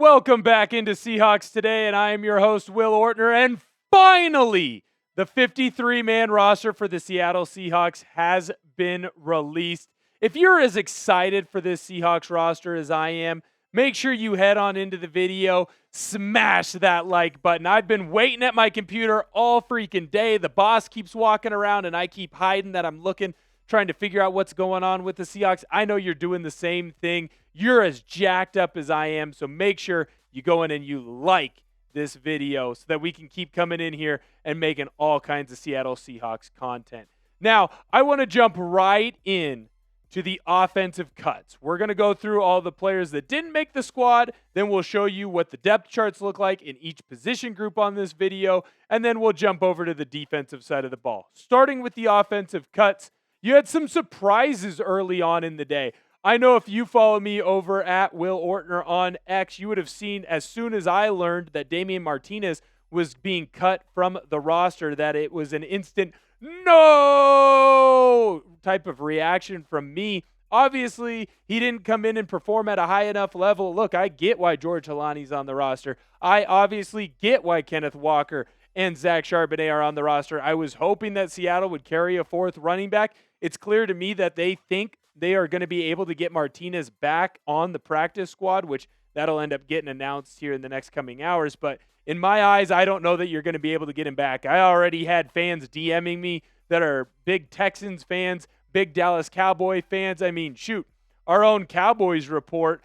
Welcome back into Seahawks Today, and I am your host, Will Ortner. And finally, the 53-man roster for the Seattle Seahawks has been released. If you're as excited for this Seahawks roster as I am, make sure you head on into the video, smash that like button. I've been waiting at my computer all freaking day. The boss keeps walking around, and I keep hiding that I'm looking, trying to figure out what's going on with the Seahawks. I know you're doing the same thing. You're as jacked up as I am, so make sure you go in and you like this video so that we can keep coming in here and making all kinds of Seattle Seahawks content. Now, I want to jump right in to the offensive cuts. We're going to go through all the players that didn't make the squad, then we'll show you what the depth charts look like in each position group on this video, and then we'll jump over to the defensive side of the ball. Starting with the offensive cuts, you had some surprises early on in the day. I know if you follow me over at Will Ortner on X, you would have seen as soon as I learned that Damien Martinez was being cut from the roster that it was an instant no type of reaction from me. Obviously, he didn't come in and perform at a high enough level. Look, I get why George Holani's on the roster. I obviously get why Kenneth Walker and Zach Charbonnet are on the roster. I was hoping that Seattle would carry a fourth running back. It's clear to me that they think they are going to be able to get Martinez back on the practice squad, which that'll end up getting announced here in the next coming hours. But in my eyes, I don't know that you're going to be able to get him back. I already had fans DMing me that are big Texans fans, big Dallas Cowboy fans. I mean, shoot, our own Cowboys report,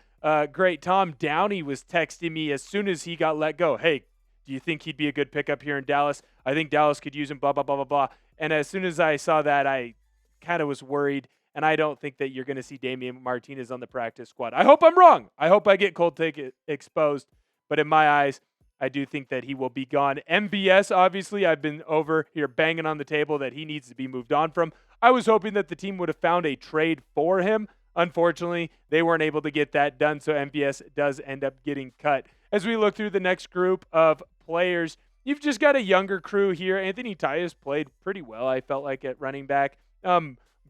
great Tom Downey was texting me as soon as he got let go. Hey, do you think he'd be a good pickup here in Dallas? I think Dallas could use him, blah, blah, blah, blah, blah. And as soon as I saw that, I kind of was worried. And I don't think that you're going to see Damien Martinez on the practice squad. I hope I'm wrong. I hope I get cold take exposed. But in my eyes, I do think that he will be gone. MVS, obviously, I've been over here banging on the table that he needs to be moved on from. I was hoping that the team would have found a trade for him. Unfortunately, they weren't able to get that done, so MVS does end up getting cut. As we look through the next group of players, you've just got a younger crew here. Anthony Tyus played pretty well, I felt like, at running back.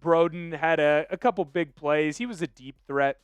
Broden had a couple big plays. He was a deep threat.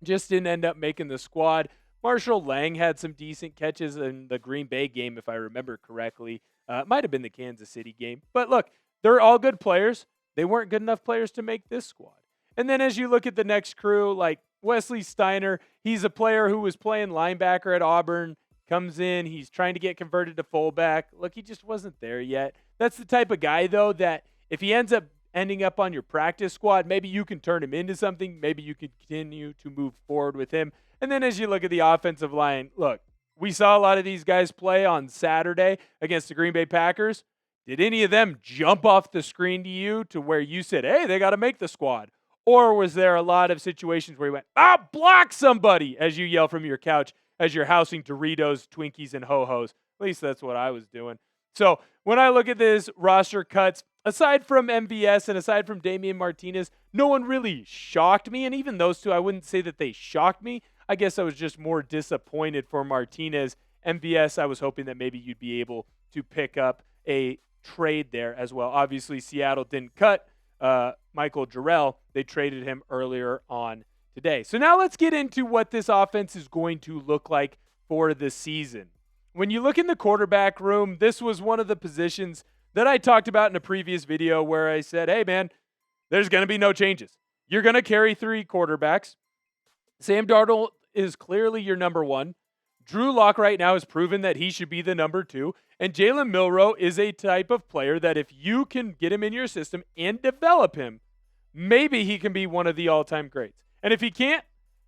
Just didn't end up making the squad. Marshall Lang had some decent catches in the Green Bay game, if I remember correctly. It might have been the Kansas City game. But look, they're all good players. They weren't good enough players to make this squad. And then as you look at the next crew, like Wesley Steiner, he's a player who was playing linebacker at Auburn, comes in, he's trying to get converted to fullback. Look, he just wasn't there yet. That's the type of guy, though, that if he ends up ending up on your practice squad, maybe you can turn him into something. Maybe you could continue to move forward with him. And then as you look at the offensive line, look, we saw a lot of these guys play on Saturday against the Green Bay Packers. Did any of them jump off the screen to you to where you said, hey, they got to make the squad? Or was there a lot of situations where you went, block somebody, as you yell from your couch as you're housing Doritos, Twinkies, and Ho-Hos? At least that's what I was doing. So when I look at this roster cuts, aside from MVS and aside from Damien Martinez, no one really shocked me. And even those two, I wouldn't say that they shocked me. I guess I was just more disappointed for Martinez. MVS, I was hoping that maybe you'd be able to pick up a trade there as well. Obviously, Seattle didn't cut Michael Jarrell. They traded him earlier on today. So now let's get into what this offense is going to look like for the season. When you look in the quarterback room, this was one of the positions that I talked about in a previous video where I said, hey, man, there's going to be no changes. You're going to carry three quarterbacks. Sam Darnold is clearly your number one. Drew Lock right now has proven that he should be the number two. And Jalen Milroe is a type of player that if you can get him in your system and develop him, maybe he can be one of the all-time greats. And if he can't,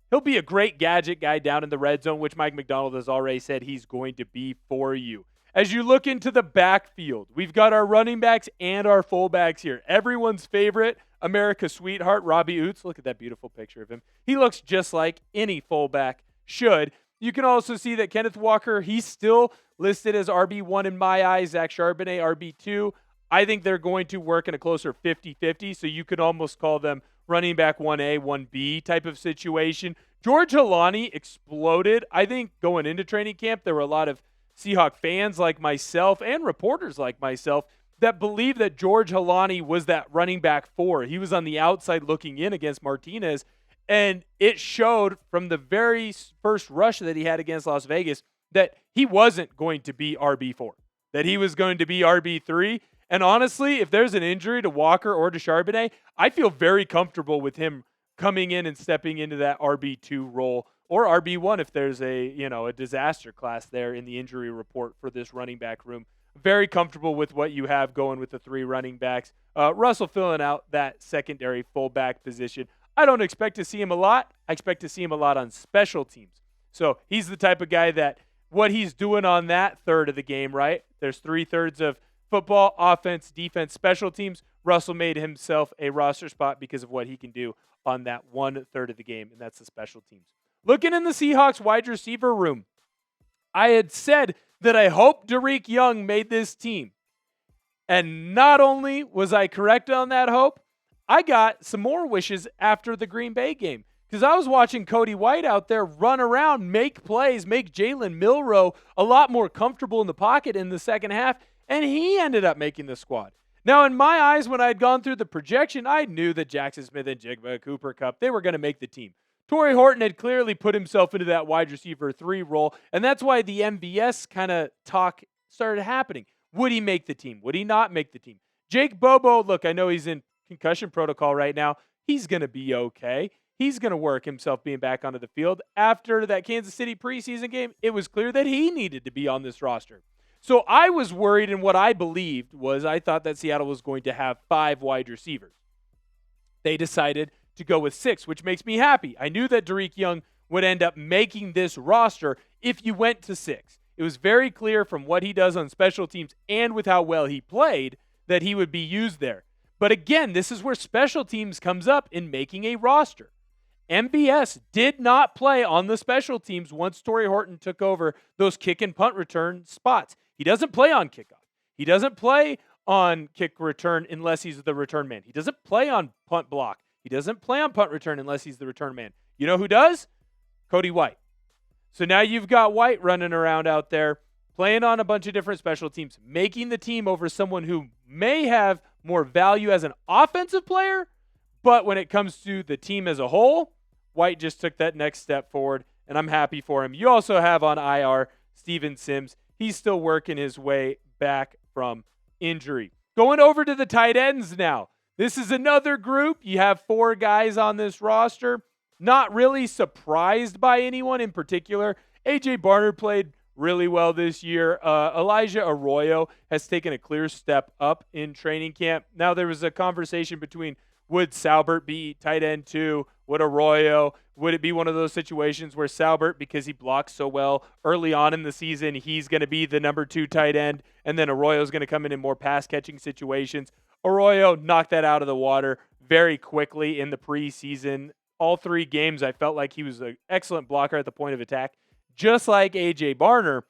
he'll be a great gadget guy down in the red zone, which Mike McDonald has already said he's going to be for you. As you look into the backfield, we've got our running backs and our fullbacks here. Everyone's favorite, America's sweetheart, Robbie Oots. Look at that beautiful picture of him. He looks just like any fullback should. You can also see that Kenneth Walker, he's still listed as RB1 in my eyes. Zach Charbonnet, RB2. I think they're going to work in a closer 50-50, so you could almost call them running back 1A, 1B type of situation. George Holani exploded. I think going into training camp, there were a lot of Seahawk fans like myself and reporters like myself that believe that George Holani was that running back 4. He was on the outside looking in against Martinez, And it showed from the very first rush that he had against Las Vegas that he wasn't going to be RB4, that he was going to be RB3. And honestly, if there's an injury to Walker or to Charbonnet, I feel very comfortable with him coming in and stepping into that RB2 role, or RB1 if there's a disaster class there in the injury report for this running back room. Very comfortable with what you have going with the 3 running backs. Russell filling out that secondary fullback position. I don't expect to see him a lot. I expect to see him a lot on special teams. So he's the type of guy that what he's doing on that third of the game, right? There's 3/3 of football, offense, defense, special teams. Russell made himself a roster spot because of what he can do on that 1/3 of the game, and that's the special teams. Looking in the Seahawks wide receiver room, I had said that I hope Derek Young made this team. And not only was I correct on that hope, I got some more wishes after the Green Bay game. Because I was watching Cody White out there run around, make plays, make Jalen Milroe a lot more comfortable in the pocket in the second half, and he ended up making the squad. Now, in my eyes, when I had gone through the projection, I knew that Jackson Smith-Njigba, Cooper Kupp, they were going to make the team. Torrey Horton had clearly put himself into that wide receiver 3 role, and that's why the MVS kind of talk started happening. Would he make the team? Would he not make the team? Jake Bobo, look, I know he's in concussion protocol right now. He's going to be okay. He's going to work himself being back onto the field. After that Kansas City preseason game, it was clear that he needed to be on this roster. So I was worried, and what I believed was I thought that Seattle was going to have 5 wide receivers. They decided to go with 6, which makes me happy. I knew that Derek Young would end up making this roster if you went to 6. It was very clear from what he does on special teams and with how well he played that he would be used there. But again, this is where special teams comes up in making a roster. MVS did not play on the special teams once Torrey Horton took over those kick and punt return spots. He doesn't play on kickoff. He doesn't play on kick return unless he's the return man. He doesn't play on punt block. He doesn't play on punt return unless he's the return man. You know who does? Cody White. So now you've got White running around out there, playing on a bunch of different special teams, making the team over someone who may have more value as an offensive player, but when it comes to the team as a whole, White just took that next step forward, and I'm happy for him. You also have on IR Steven Sims. He's still working his way back from injury. Going over to the tight ends now. This is another group. You have 4 guys on this roster. Not really surprised by anyone in particular. A.J. Barner played really well this year. Elijah Arroyo has taken a clear step up in training camp. Now there was a conversation between would Salbert be tight end 2? Would Arroyo? Would it be one of those situations where Salbert, because he blocks so well early on in the season, he's going to be the number 2 tight end, and then Arroyo's going to come in more pass-catching situations? Arroyo knocked that out of the water very quickly in the preseason. All 3 games, I felt like he was an excellent blocker at the point of attack, just like A.J. Barner.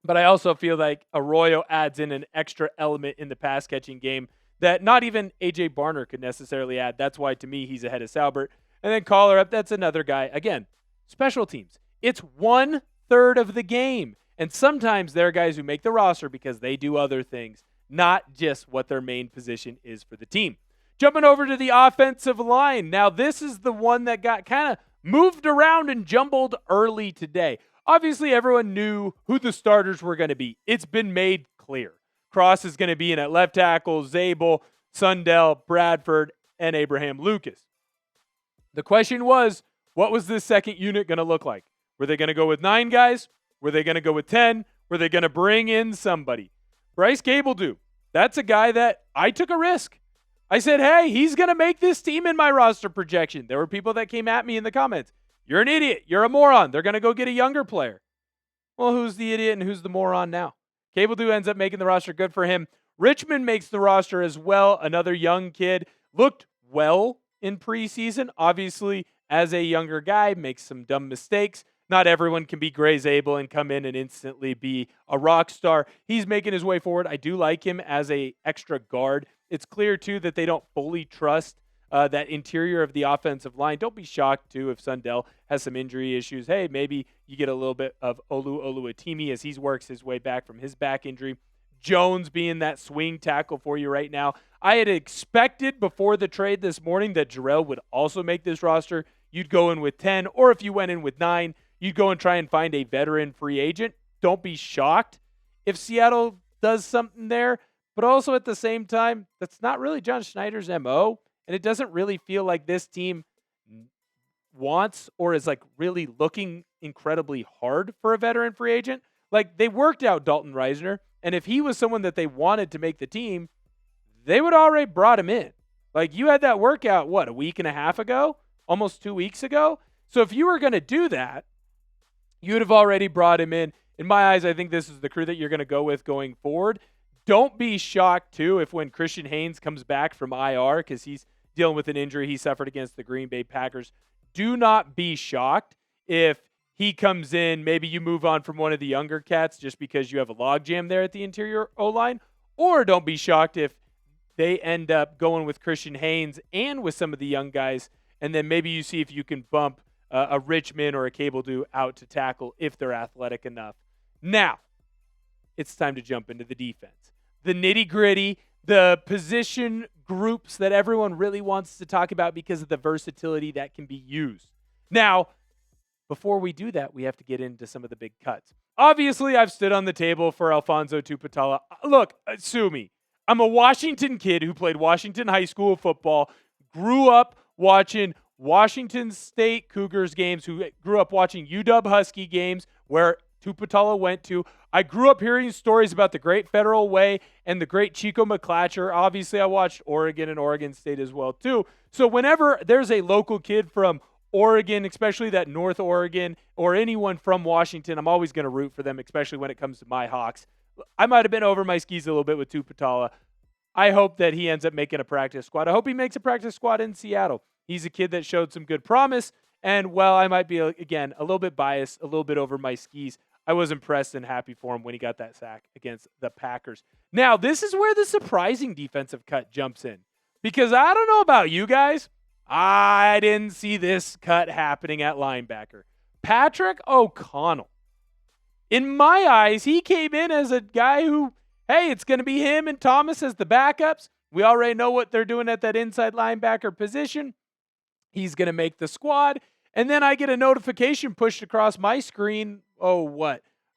But I also feel like Arroyo adds in an extra element in the pass-catching game that not even A.J. Barner could necessarily add. That's why, to me, he's ahead of Salbert. And then Collar up, that's another guy. Again, special teams. It's 1/3 of the game. And sometimes there are guys who make the roster because they do other things, not just what their main position is for the team. Jumping over to the offensive line. Now, this is the one that got kind of moved around and jumbled early today. Obviously, everyone knew who the starters were going to be. It's been made clear. Cross is going to be in at left tackle, Zabel, Sundell, Bradford, and Abraham Lucas. The question was, what was this second unit going to look like? Were they going to go with 9 guys? Were they going to go with 10? Were they going to bring in somebody? Bryce Gabledew, that's a guy that I took a risk. I said, hey, he's going to make this team in my roster projection. There were people that came at me in the comments. You're an idiot. You're a moron. They're going to go get a younger player. Well, who's the idiot and who's the moron now? Gabledew ends up making the roster. Good for him. Richmond makes the roster as well. Another young kid. Looked well in preseason. Obviously, as a younger guy, makes some dumb mistakes. Not everyone can be Gray Zabel and come in and instantly be a rock star. He's making his way forward. I do like him as a extra guard. It's clear, too, that they don't fully trust that interior of the offensive line. Don't be shocked, too, if Sundell has some injury issues. Hey, maybe you get a little bit of Oluwatimi as he works his way back from his back injury. Jones being that swing tackle for you right now. I had expected before the trade this morning that Jarrell would also make this roster. you'd go in with 10, or if you went in with 9, you'd go and try and find a veteran free agent. Don't be shocked if Seattle does something there, but also at the same time, that's not really John Schneider's MO, and it doesn't really feel like this team wants or is like really looking incredibly hard for a veteran free agent. Like, they worked out Dalton Reisner, and if he was someone that they wanted to make the team, they would already brought him in. Like, you had that workout, a week and a half ago? Almost 2 weeks ago? So if you were going to do that, you would have already brought him in. In my eyes, I think this is the crew that you're going to go with going forward. Don't be shocked, too, if when Christian Haynes comes back from IR, because he's dealing with an injury he suffered against the Green Bay Packers, do not be shocked if he comes in, maybe you move on from one of the younger cats just because you have a logjam there at the interior O-line, or don't be shocked if they end up going with Christian Haynes and with some of the young guys, and then maybe you see if you can bump a Richmond or a Cable Dew out to tackle if they're athletic enough. Now, it's time to jump into the defense. The nitty-gritty, the position groups that everyone really wants to talk about because of the versatility that can be used. Now, before we do that, we have to get into some of the big cuts. Obviously, I've stood on the table for Alfonso Tuputala. Look, sue me. I'm a Washington kid who played Washington high school football, grew up watching Washington State Cougars games, who grew up watching UW Husky games where Tuputala went to. I grew up hearing stories about the great Federal Way and the great Chico McClatcher. Obviously, I watched Oregon and Oregon State as well, too. So whenever there's a local kid from Oregon, especially that North Oregon, or anyone from Washington, I'm always going to root for them, especially when it comes to my Hawks. I might have been over my skis a little bit with Tuputala. I hope that he ends up making a practice squad. I hope he makes a practice squad in Seattle. He's a kid that showed some good promise, and while I might be, again, a little bit biased, a little bit over my skis, I was impressed and happy for him when he got that sack against the Packers. Now, this is where the surprising defensive cut jumps in, because I don't know about you guys, I didn't see this cut happening at linebacker. Patrick O'Connell. In my eyes, he came in as a guy who, hey, it's going to be him and Thomas as the backups. We already know what they're doing at that inside linebacker position. He's going to make the squad. And then I get a notification pushed across my screen,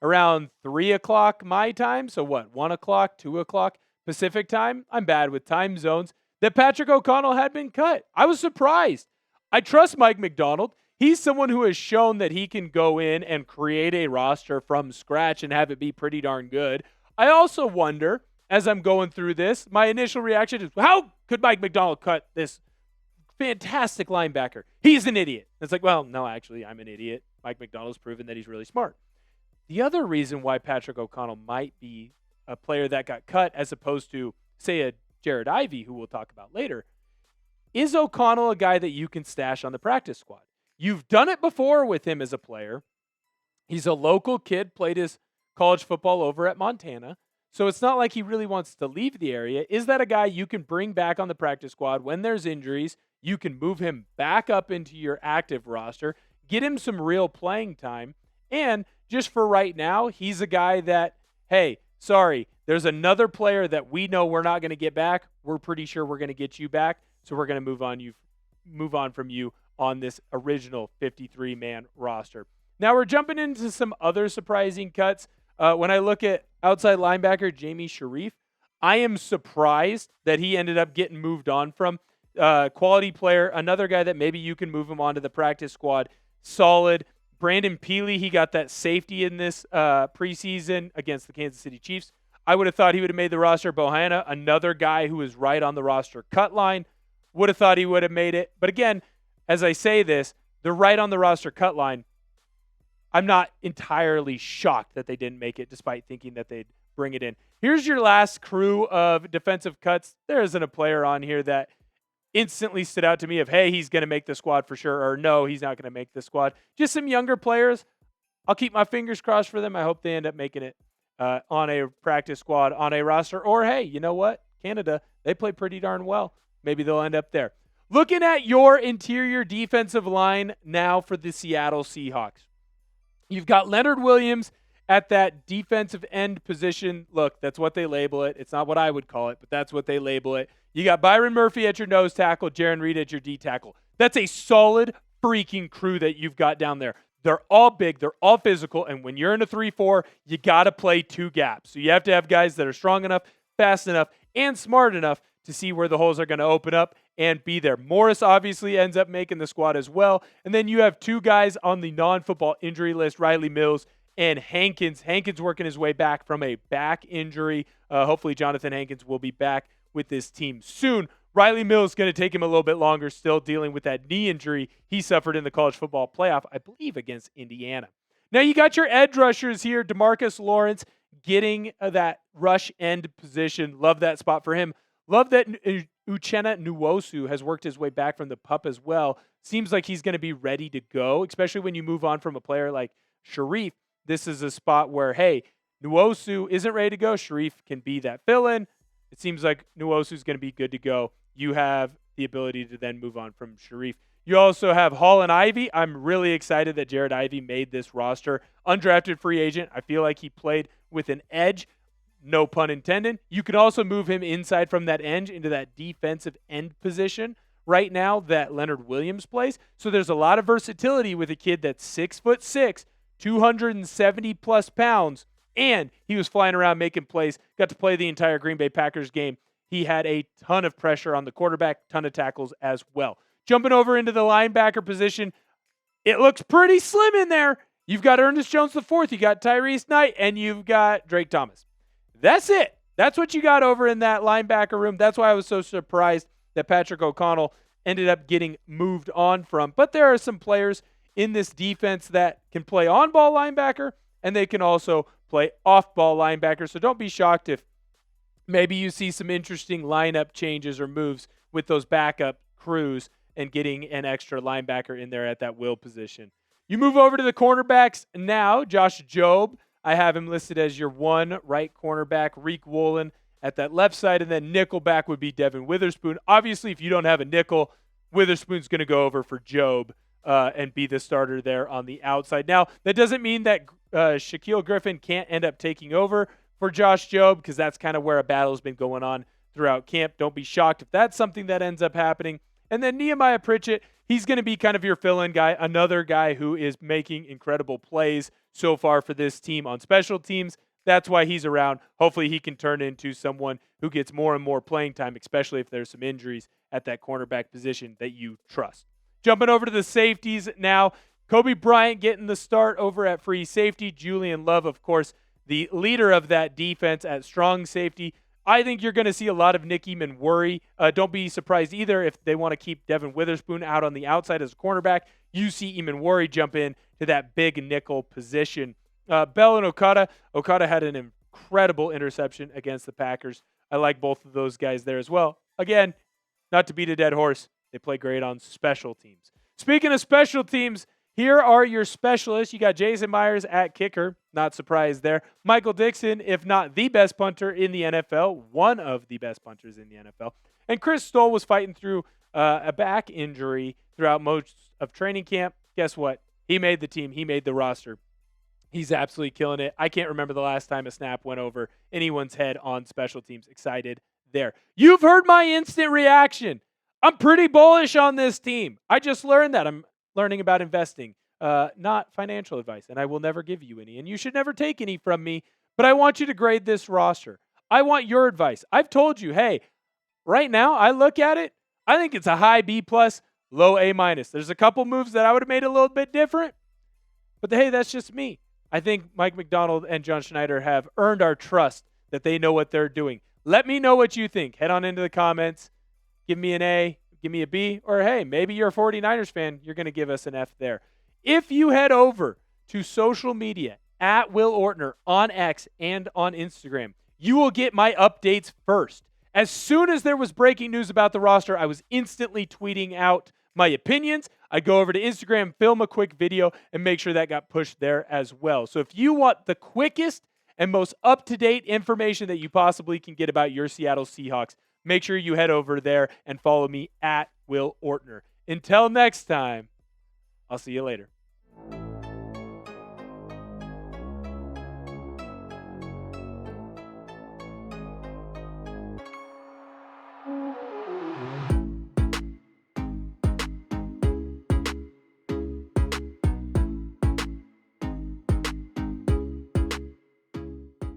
around 3 o'clock my time? So 1 o'clock, 2 o'clock Pacific time? I'm bad with time zones. That Patrick O'Connell had been cut. I was surprised. I trust Mike McDonald. He's someone who has shown that he can go in and create a roster from scratch and have it be pretty darn good. I also wonder, as I'm going through this, my initial reaction is, how could Mike McDonald cut this fantastic linebacker? He's an idiot. It's like, well, no, actually, I'm an idiot. Mike McDonald's proven that he's really smart. The other reason why Patrick O'Connell might be a player that got cut as opposed to, say, a Jared Ivey, who we'll talk about later, is O'Connell a guy that you can stash on the practice squad? You've done it before with him as a player. He's a local kid, played his college football over at Montana, so it's not like he really wants to leave the area. Is that a guy you can bring back on the practice squad when there's injuries? You can move him back up into your active roster, get him some real playing time, and just for right now, he's a guy that, hey, sorry, there's another player that we know we're not going to get back. We're pretty sure we're going to get you back, so we're going to move on from you on this original 53-man roster. Now we're jumping into some other surprising cuts. When I look at outside linebacker Jamie Sharif, I am surprised that he ended up getting moved on from. Quality player, another guy that maybe you can move him onto the practice squad. Solid. Brandon Peely, he got that safety in this preseason against the Kansas City Chiefs. I would have thought he would have made the roster. Bohanna, another guy who is right on the roster cut line, would have thought he would have made it. But again, as I say this, they're right on the roster cut line. I'm not entirely shocked that they didn't make it, despite thinking that they'd bring it in. Here's your last crew of defensive cuts. There isn't a player on here that instantly stood out to me of, hey, he's going to make the squad for sure, or no, he's not going to make the squad. Just some younger players. I'll keep my fingers crossed for them. I hope they end up making it on a practice squad, on a roster. Or, hey, you know what? Canada, they play pretty darn well. Maybe they'll end up there. Looking at your interior defensive line now for the Seattle Seahawks. You've got Leonard Williams at that defensive end position. Look, that's what they label it. It's not what I would call it, but that's what they label it. You got Byron Murphy at your nose tackle, Jaron Reed at your D tackle. That's a solid freaking crew that you've got down there. They're all big. They're all physical. And when you're in a 3-4, you got to play two gaps. So you have to have guys that are strong enough, fast enough, and smart enough to see where the holes are going to open up and be there. Morris obviously ends up making the squad as well. And then you have two guys on the non-football injury list, Riley Mills and Hankins. Hankins working his way back from a back injury. Hopefully Jonathan Hankins will be back with this team soon. Riley Mills is going to take him a little bit longer, still dealing with that knee injury he suffered in the college football playoff, I believe, against Indiana. Now you got your edge rushers here. DeMarcus Lawrence getting that rush end position. Love that spot for him. Love that Uchenna Nwosu has worked his way back from the PUP as well. Seems like he's going to be ready to go, especially when you move on from a player like Sharif. This is a spot where, hey, Nwosu isn't ready to go. Sharif can be that fill-in. It seems like Nwosu is going to be good to go. You have the ability to then move on from Sharif. You also have Hall and Ivy. I'm really excited that Jared Ivey made this roster. Undrafted free agent. I feel like he played with an edge. No pun intended. You can also move him inside from that edge into that defensive end position right now that Leonard Williams plays. So there's a lot of versatility with a kid that's 6'6", 270 plus pounds, and he was flying around making plays. Got to play the entire Green Bay Packers game. He had a ton of pressure on the quarterback, ton of tackles as well. Jumping over into the linebacker position, it looks pretty slim in there. You've got Ernest Jones IV, you got Tyrese Knight, and you've got Drake Thomas. That's it. That's what you got over in that linebacker room. That's why I was so surprised that Patrick O'Connell ended up getting moved on from. But there are some players in this defense that can play on-ball linebacker, and they can also play off-ball linebacker. So don't be shocked if maybe you see some interesting lineup changes or moves with those backup crews and getting an extra linebacker in there at that will position. You move over to the cornerbacks now. Josh Jobe, I have him listed as your one right cornerback. Reek Woolen at that left side, and then nickelback would be Devin Witherspoon. Obviously, if you don't have a nickel, Witherspoon's going to go over for Jobe and be the starter there on the outside. Now, that doesn't mean that Shaquille Griffin can't end up taking over for Josh Jobe, because that's kind of where a battle's been going on throughout camp. Don't be shocked if that's something that ends up happening. And then Nehemiah Pritchett, he's going to be kind of your fill-in guy, another guy who is making incredible plays so far for this team on special teams. That's why he's around. Hopefully he can turn into someone who gets more and more playing time, especially if there's some injuries at that cornerback position that you trust. Jumping over to the safeties now, Kobe Bryant getting the start over at free safety. Julian Love, of course, the leader of that defense at strong safety. I think you're going to see a lot of Nick Eamon-Worry. Don't be surprised either if they want to keep Devin Witherspoon out on the outside as a cornerback. You see Eamon-Worry jump in to that big nickel position. Bell and Okada. Okada had an incredible interception against the Packers. I like both of those guys there as well. Again, not to beat a dead horse, they play great on special teams. Speaking of special teams, here are your specialists. You got Jason Myers at kicker. Not surprised there. Michael Dixon, if not the best punter in the NFL, one of the best punters in the NFL. And Chris Stoll was fighting through a back injury throughout most of training camp. Guess what? He made the team. He made the roster. He's absolutely killing it. I can't remember the last time a snap went over anyone's head on special teams. Excited there. You've heard my instant reaction. I'm pretty bullish on this team. I just learned that. I'm learning about investing, not financial advice, and I will never give you any, and you should never take any from me, but I want you to grade this roster. I want your advice. I've told you, hey, right now I look at it, I think it's a high B+, low A-. There's a couple moves that I would have made a little bit different, but hey, that's just me. I think Mike McDonald and John Schneider have earned our trust that they know what they're doing. Let me know what you think. Head on into the comments. Give me an A, give me a B, or hey, maybe you're a 49ers fan. You're going to give us an F there. If you head over to social media at Will Ortner on X and on Instagram, you will get my updates first. As soon as there was breaking news about the roster, I was instantly tweeting out my opinions. I go over to Instagram, film a quick video, and make sure that got pushed there as well. So if you want the quickest and most up-to-date information that you possibly can get about your Seattle Seahawks, make sure you head over there and follow me at Will Ortner. Until next time, I'll see you later.